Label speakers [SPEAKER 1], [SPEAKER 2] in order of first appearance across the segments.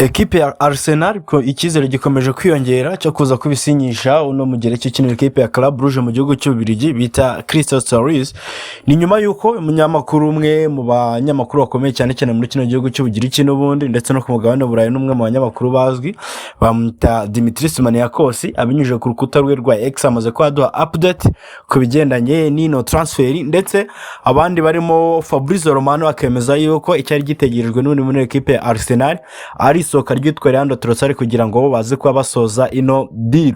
[SPEAKER 1] Ekipe ya Arsenal ko icyizere gikomeje kwiyongera cyo kuza kubisinyisha uno mugereki ukinira ekipe ya Club Brugge mu gihugu cy'Ubirigi bita Christos Tzolis. Ni nyuma yuko umunyamakuru umwe mu banyamakuru bakomeye cyane cyane muri kino gihugu cy'Ubugiriki n'ubundi ndetse no ku mugabane w'Uburayi n'umwe mu banyamakuru bazwi bamwita Dimitris Maniakosi abinyujije ku rukuta rwe rwa X amaze kwaduha update ku bigendanye n'ino transfer ndetse abandi barimo Fabrizio Romano akemeza yuko icyari gitegerejwe n'undi muri ekipe ya Arsenal ari isohoka ryitwa Trosaard kugira ngo baze kuba basoza ino deal.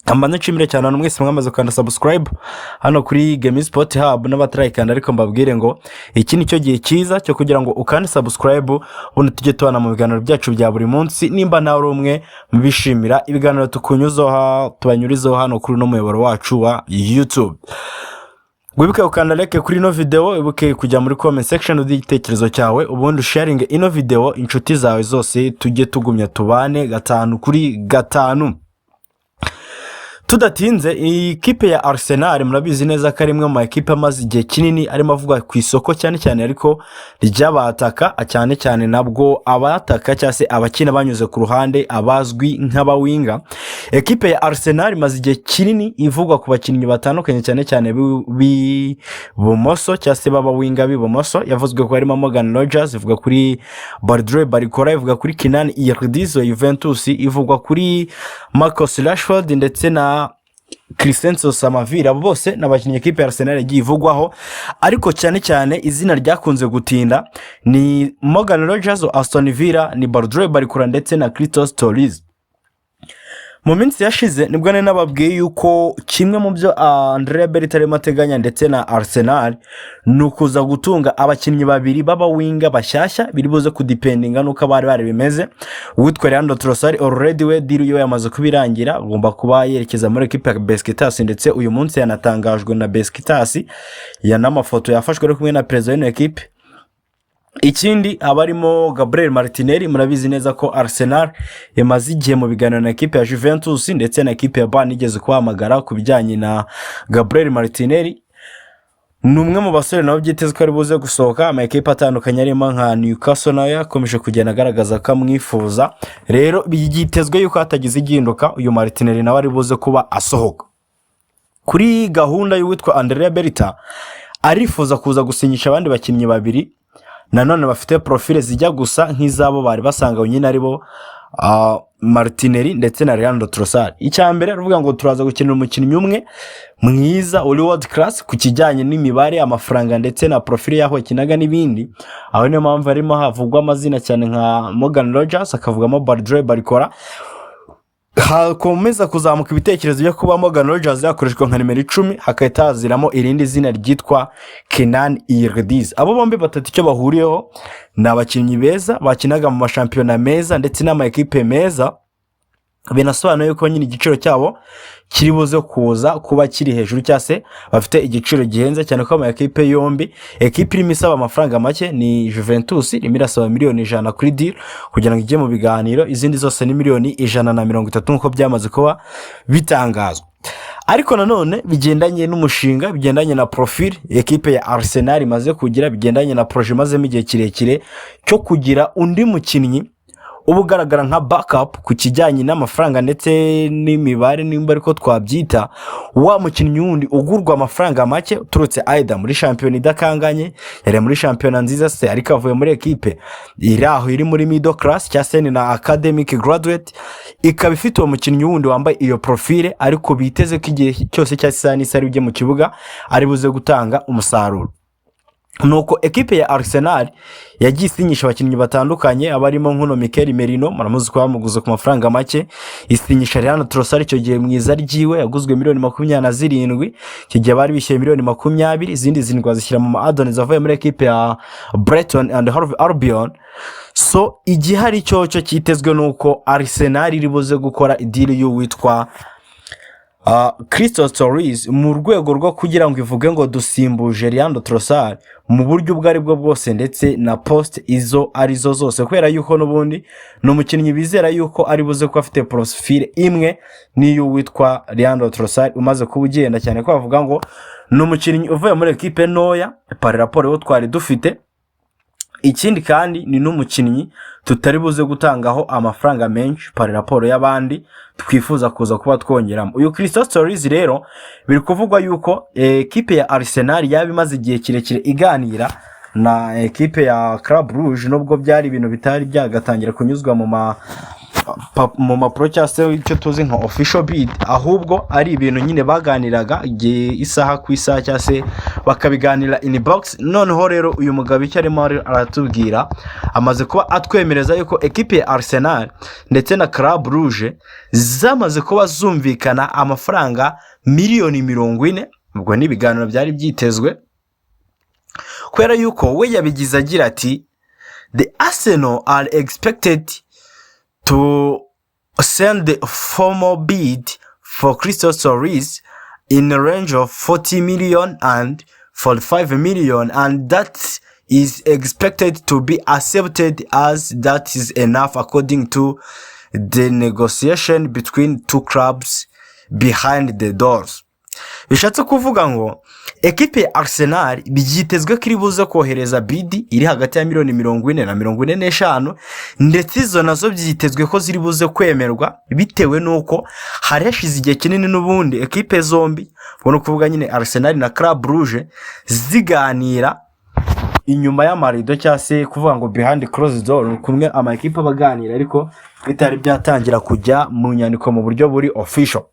[SPEAKER 1] Amane nshimire cyane abantu mwese mwamaze kwanda subscribe hano kuri Game Sport Hub n'abatarayikanda ariko mbabwire ngo iki nicyo gihe cyiza cyo kugira ngo ukande subscribe ubundi tujye tubana mu biganiro byacu bya buri munsi nimba nawe uri umwe mubishimira ibiganiro tukunyuzaho tubanyurizaho hano kuri no muyoboro wacu wa YouTube. Wibuke ukanda like kuri ino video, wibuke kujya muri comment section uditekerezo cyawe ubundi sharing ino video inshuti zawe zose tujye tugumya tubane 5 kuri 5. Tudatinze ikipe ya Arsenal murabizi neza ko ari imwe mu ekipe amaze igihe kinini arimo avuga ku isoko cyane cyane ariko ry'abataka cyane cyane nabwo abataka cyase abakina banyuze ku ruhande abazwi nk'abawinga. Ekipe ya Arsenal imaze igihe kinini ivugwa ku bakinnyi batandukanye cyane cyane bibumoso cyase b'abawinga bibumoso yavuzwe ko harimo Morgan Rogers, ivuga kuri Barakurikira, ivuga kuri iraza Juventus, ivugwa kuri Marcus Rashford ndetse na Christos Tzolis. Bose n'abakinnyi ekipe ya Arsenal yagiye ivugwaho ariko cyane cyane izina ryakunze gutinda ni Morgan Rogers, Aston Villa, ni Barakurikira ndetse na Christos Tzolis. Mu minsi yashize nibwo nababwiye yuko kimwe mu byo Andrea Bertha arimo ateganya ndetse na Arsenal nukuza gutunga abakinnyi babiri baba winga bashyashya biri buze kudependinga nuko bari bimeze. Uwitwa Trosaard already we deal yo yamaze kubirangira agomba kuba yerekeza muri equipe ya Besiktas ndetse uyu munsi yanatangajwe na Besiktas n'amafoto yafashwe ari kumwe na president wa equipe. Ikindi abarimo Gabriel Martinelli, murabizi neza ko Arsenal yamaze igihe mu biganiro na equipe ya Juventus ndetse na equipe ya Bari igeze kuhamagara ku bijyanye na Gabriel Martinelli. Numwe mu basore nabo byitezwe ari buze gusohoka ama equipe atandukanye arimo nka Newcastle nayo yakomeje kugenda agaragaza ko amwifuza. Rero byitezwe yuko hatagize iginduka uyu Martinelli nawe ari buze kuba asohoka. Kuri gahunda y'uwitwa Andrea Bertha arifuza kuza gusinyisha abandi bakinnyi babiri nanone bafite profile zijya gusa nk'izabo bari basanga nyine aribo Martinelli ndetse na Trosaard. Icyambere ruvuga ngo turaza gukenera umukinnyi umwe mwiza uri world class ku kijyanye n'imibare amafaranga ndetse na profile yaho kinaga n'ibindi. Aho niyo mpamvu arimo havugwa amazina cyane nka Morgan Rogers, akavugamo Barakurikira. Hakomeza kuzamuka ibitekerezo byo kuba Morgan Rogers yakoreshwa nka nimero 10 hakahita haziramo irindi zina ryitwa iraza. Abo bombi batatu icyo bahuriyeho ni abakinnyi beza bakinaga mu mashampiyona meza ndetse n'ama equipe meza. Binasobanuye ko nyine igiciro cyabo kiri buze kuza kuba kiri hejuru cyase bafite igiciro gihenze cyane ko ama equipe yombi. Equipe irimo isaba amafaranga make ni Juventus, irimo irasaba miliyoni 100 kuri deal kugira ngo ijye mu biganiro, izindi zose ni miliyoni 130 nkuko byamaze kuba bitangazwa. Ariko nanone bigendanye n'umushinga, bigendanye na profile equipe ya Arsenal imaze kugira, bigendanye na projet maze mu gihe kirekire cyo kugira undi mukinnyi ubugaragara nka backup ku kijyanye n'amafaranga ndetse n'imibare nimba ariko twabyita wa mukinnyi wundi ugurwa amafaranga make turutse aida muri champion idakanganye yari muri champion nziza se ariko avuye muri equipe iraho iri muri middle class cyase na academic graduate ikaba ifite uwo mukinnyi wundi wambaye iyo profile ariko biteze ko igihe cyose cyasani sari ujye mu kibuga ari buze gutanga umusaruro. Nuko equipe ya Arsenal yagiye isinyisha abakinnyi batandukanye abarimo nkuno Mikel Merino muramuzi ko bamuguze ku mafaranga make, isinyisha Trosaard icyo gihe mwiza ryiwe yaguzwe miliyoni 27, icyo gihe bari bishyuye miliyoni 20, izindi zindwa zishyira mu add-ons avuye muri equipe ya Brighton and Hove Albion. So igihe hari cyo cyitezwe nuko Arsenal iri buze gukora deal y'uwitwa Christos Tzolis mu rwego rwo kugira ngo ivuge ngo dusimbuje Trosaard mu buryo bwari bwo bwose ndetse na post izo arizo zose, kubera yuko n'ubundi no mukinnyi bizera yuko ari buze ko afite profile imwe niyo witwa Trosaard umaze kubugenda cyane ko bavuga ngo no mukinnyi uvuye muri equipe noya par rapport yo twari dufite ikindi kandi ni n'umukinnyi tutari buze gutangaho amafaranga menshi pari raporo y'abandi twifuza kuza kuba twongeramo. Uyu Christos Tzolis rero biri kuvugwa yuko ekipe ya Arsenal yaba imaze igihe kirekire iganira na ekipe ya Club Brugge, nubwo byari ibintu bitari byagatangira kunyuzwa mu mapro cyangwa se icyo tuzi nka official bid, ahubwo ari ibintu nyine baganiraga isaha ku isaha cyangwa se bakabiganira in box. Noneho rero uyu mugabo icyo arimo aratubwira, amaze kuba atwemereza yuko ekipe ya Arsenal ndetse na Club Brugge zamaze kuba zumvikana amafaranga miliyoni 40. Ubwo ni ibiganiro byari byitezwe, kwera yuko we yabigize agira ati the Arsenal are expected to send the formal bid for Christos Tzolis in a range of 40 million and 45 million, and that is expected to be accepted as that is enough according to the negotiation between two clubs behind the doors. Bishatse kuvuga ngo ekipe ya Arsenal byitezwe ko iri buze kohereza bid iri hagati ya miliyoni 40 na 45, ndetse izo nazo byitezwe ko ziri buze kwemerwa bitewe nuko hari hashize igihe kinini n'ubundi ekipe zombi, ubona kuvuga nyine Arsenal na Club Brugge, ziganira inyuma y'amarido cyangwa se kuvuga ngo behind closed door, kumwe ama ekipe baganira ariko bitari byatangira kujya mu nyandiko mu buryo buri official.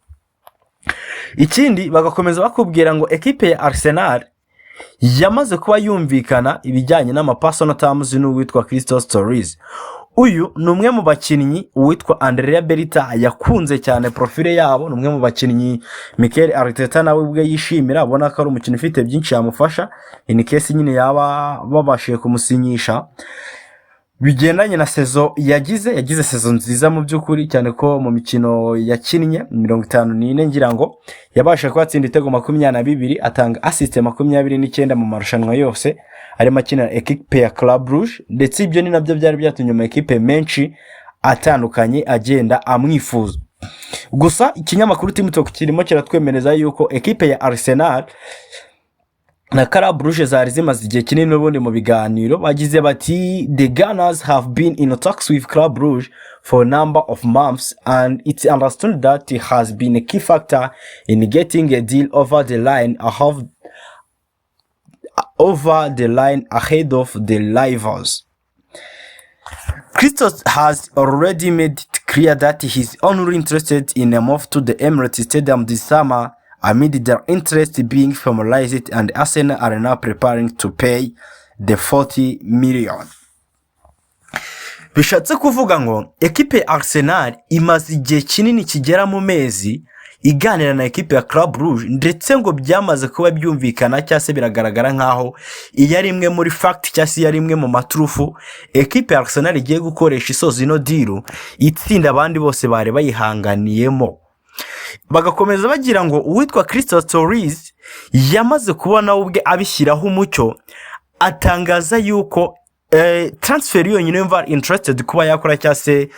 [SPEAKER 1] Ikindi bagakomeza bakubwira ngo ekipe ya Arsenal yamaze kuba yumvikana ibijyanye n'amapersonal terms n'uwitwa Christos Tzolis. Uyu ni umwe mu bakinnyi uwitwa Andrea Bertha yakunze cyane profile yabo, ni umwe mu bakinnyi Mikel Arteta nawe ubwe yishimira, abona ko ari umukinnyi ufite byinshi yamufasha in case nyine yaba babashiye kumusinyisha. Bigendanye na sezo yagize sezo nziza mu by'ukuri, cyane ko mu mikino yakinnye 54 ngira ngo yabasha kwatsinda itego 22, atanga assist 29 mu marushanwa yose arimo akina equipe ya Club Brugge, ndetse ibyo ni nabyo byari byatumye mu equipe menshi atandukanye agenda amwifuza. Gusa ikinyamakuru Team Talk kirimo kiratwemereza yuko equipe ya Arsenal na Club Brugge zari zimaze igihe kinini n'ubundi mu biganiro. Bagize bati the Gunners have been in talks with Club Brugge for a number of months, and it's understood that it has been a key factor in getting a deal over the line ahead of the rivals. Christos has already made it clear that he's only interested in a move to the Emirates Stadium this summer, amid their interest being formalized, and Arsenal are now preparing to pay the 40 million. Bishatse kuvuga ngo ekipe Arsenal imaze igihe kinini kigera mu mezi iganira na ekipe ya Club Brugge, ndetse ngo byamaze kuba byumvikana cyangwa se biragaragara nkaho iyo ari imwe muri fact cyangwa se iyo ari imwe mu matrufu ekipe ya Arsenal igiye gukoresha isoza ino deal itsinda abandi bose bari bayihanganiyemo. Bagakomeza bagira ngo uwitwa Christos Tzolis yamaze kubona ubwe abishyiraho umucyo, atangaza yuko transfer yonyine yumva interested kuba yakora cyangwa se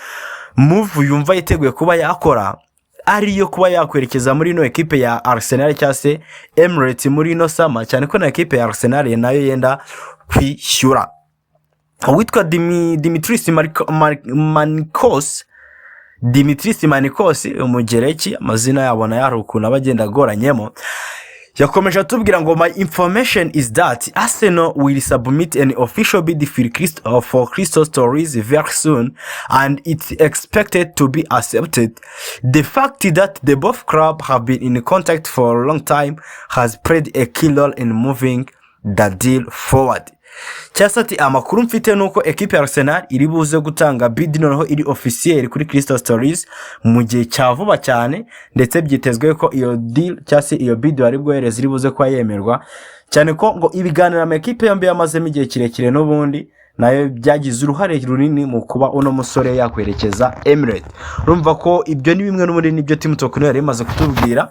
[SPEAKER 1] move yumva yiteguye kuba yakora ariyo kuba yakwerekeza muri no ekipe ya Arsenal cyangwa se Emirates muri no sama, cyane ko na ekipe ya Arsenal nayo yenda kwishyura. Uwitwa Dimitris Manikos umugereki, amazina yabona yari ukuntu abagenda agoranyemo, yakomeje atubwira ngo my information is that Arsenal will submit an official bid for Christos Tzolis very soon, and it's expected to be accepted. The fact that the both clubs have been in contact for a long time has played a key role in moving the deal forward. Cyasati amakuru mfite nuko ekipe ya Arsenal iri buze gutanga bid noneho iri officiel kuri Christos Tzolis mu gihe cya vuba cyane, ndetse byitezwe ko iyo deal cyase iyo bid bari bwohereza iri buze kwa yemerwa, cyane ko ngo ibiganira ama ekipe yombi yamazemo igihe kirekire n'ubundi nayo byagize uruhare runini mu kuba uno musore yakwerekeza Emirates. Urumva ko ibyo ni bimwe n'ubundi nibyo Team Talk yari imaze kutubwira.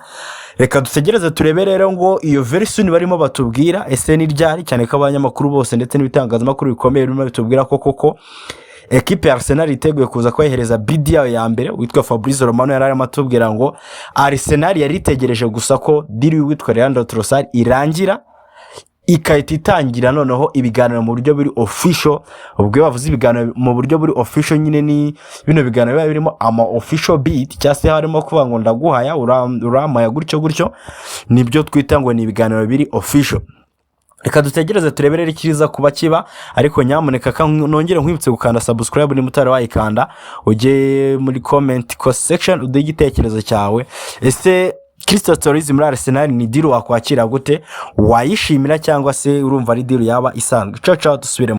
[SPEAKER 1] Reka dutegereze turebe rero ngo iyo very soon barimo batubwira ese ni ryari, cyane ko abanyamakuru bose ndetse n'ibitangazamakuru bikomeye birimo bitubwira ko koko ekipe ya Arsenal iteguye kuza kwehereza bid yayo ya mbere. Witwa Fabrizio Romano yari arimo atubwira ngo Arsenal yari itegereje gusa ko deal witwa Trosaard irangira ikahita itangira noneho ibiganiro mu buryo buri official. Ubwo bavuze ibiganiro mu buryo buri official nyine ni bino biganiro biba birimo ama official beat cyangwa se harimo kuvuga ngo ndaguhaya uramaya gutyo nibyo twita ngo ni ibiganiro biri official. Reka dutegereze tureberere ikiriza kuba kiba, ariko nyamuneka nongere nkwibutse gukanda subscribe niba utari wayikanda, ujye muri comment section uduhe igitekerezo cyawe. Ese Christos Tzolis muri Arsenal ni deal wakwakira gute? Wayishimira cyangwa se urumva ari deal yaba isanzwe? Ciao dusubire.